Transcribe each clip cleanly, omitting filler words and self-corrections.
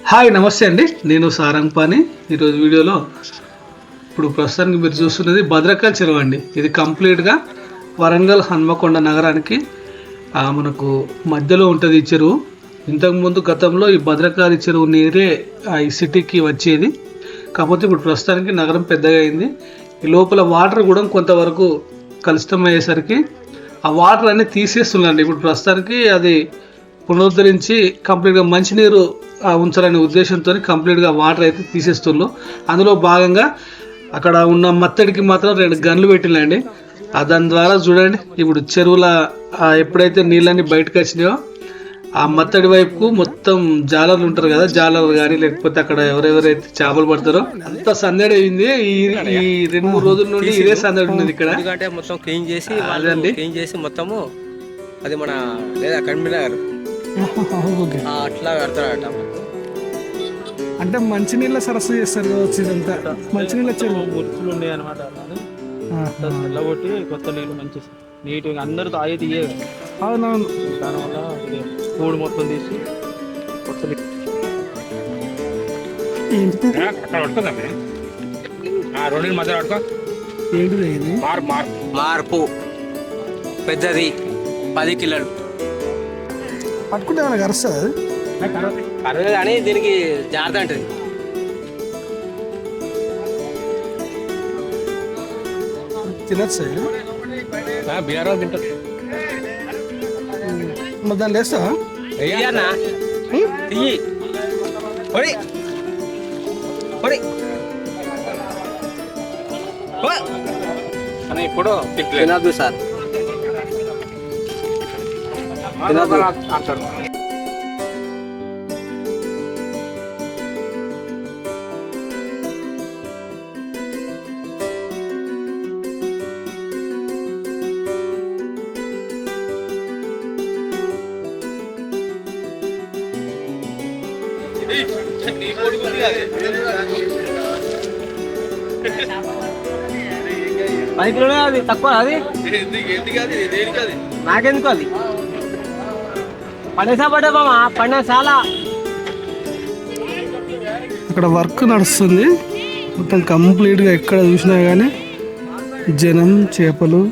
Hi నమస్తే అండి, నేను సారంగపాణి. ఈరోజు వీడియోలో ఇప్పుడు ప్రస్తుతానికి మీరు చూస్తున్నది భద్రకాళి చెరువు అండి. ఇది కంప్లీట్గా వరంగల్ హన్మకొండ నగరానికి మనకు మధ్యలో ఉంటుంది ఈ చెరువు. ఇంతకుముందు గతంలో ఈ భద్రకాళి చెరువు నీరే ఈ సిటీకి వచ్చేది. కాకపోతే ఇప్పుడు ప్రస్తుతానికి నగరం పెద్దగా అయింది. ఈ లోపల వాటర్ కూడా కొంతవరకు కలుషితమయ్యేసరికి ఆ వాటర్ అన్నీ తీసేస్తున్నారండి. ఇప్పుడు ప్రస్తుతానికి అది పునరుద్ధరించి కంప్లీట్గా మంచినీరు ఉంచాలనే ఉద్దేశంతో కంప్లీట్గా వాటర్ అయితే తీసేస్తున్నారు. అందులో భాగంగా అక్కడ ఉన్న మత్తడికి మాత్రం 2 గన్లు పెట్టినండి. దాని ద్వారా చూడండి, ఇప్పుడు చెరువుల ఎప్పుడైతే నీళ్ళన్నీ బయటకు వచ్చినాయో ఆ మత్తడి వైపుకు మొత్తం జాలర్లు ఉంటారు కదా, జాలర్లు కానీ లేకపోతే అక్కడ ఎవరెవరైతే చేపలు పడతారో అంత సందడి అయింది. ఈ 2-3 రోజుల నుండి ఇదే సందడి ఉన్నది ఇక్కడ. మొత్తం క్లీన్ చేసి మొత్తము అది మన లేదా కన్వీనర్ అట్లా కడతాడట. అంటే మంచినీళ్ళ సరస్సు చేస్తారు కావచ్చు. ఇదంతా మంచినీళ్ళ చెరువు మురుకులు ఉండే అనమాట. తెల్లగొట్టి కొత్త నీళ్ళు మంచి నీట్గా అందరూ తాగే తీయదు. అవునవును. దానివల్ల కూడు మొత్తం తీసి కొత్త రెండు మధ్య ఏంటిది ఇది? మార్పు పెద్దది 10 కిలోలు పట్టుకుంటే ఏమైనా కరుస్తుంది? కరవదు కానీ దీనికి జాగ్రత్త అంటది. తినచ్చు బీఆర్ తింటారు. మరి దాన్ని లేస్తావా? ఇప్పుడు తినద్దు సార్, తినద్దు అంటారు. పది కిలోనే అది తక్కువ. అది నాకెందుకు అది పడేసా పడ్డామా పడినా చాలా. అక్కడ వర్క్ నడుస్తుంది మొత్తం కంప్లీట్గా. ఎక్కడ చూసినా కానీ జనం, చేపలు.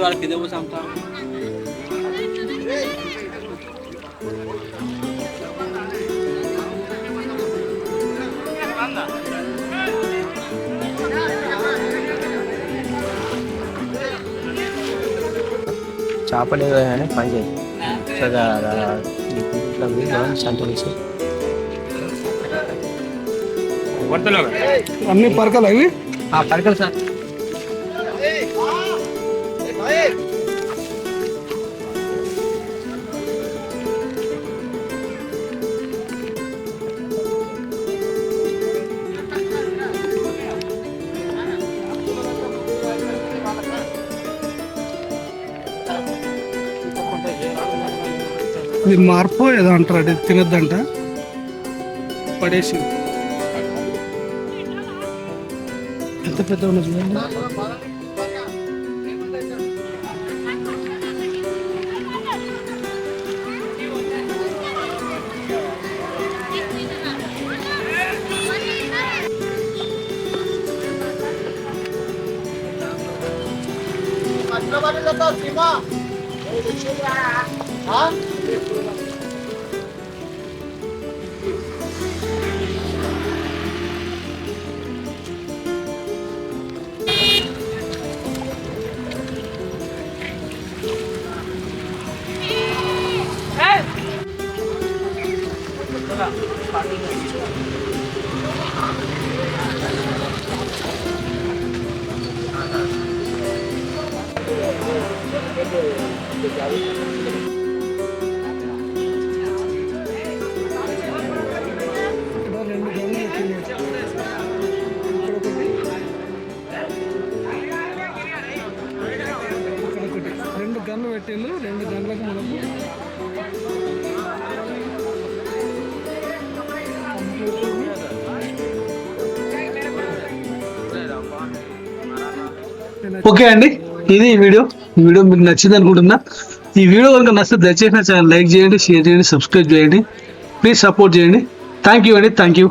వాళ్ళ కింద పోసి అమ్ముతారు. చేపలు పని చేసి సంతోషి అన్ని పరకలు అవి పడకలు సార్. ఇది మార్పు ఏదో అంటారు, అది తినద్దంట. పడేసి ఎంత పెద్ద ఉన్నది చూడండి. పెట్టిండు 2 గంటలకు మనకు ఓకే అండి, ఇది ఈ వీడియో మీకు నచ్చింది అనుకుంటున్నా. ఈ వీడియో కనుక నచ్చితే దయచేసి నా ఛానల్ లైక్ చేయండి, షేర్ చేయండి, సబ్స్క్రైబ్ చేయండి, ప్లీజ్ సపోర్ట్ చేయండి. థ్యాంక్ యూ అండి, థ్యాంక్ యూ.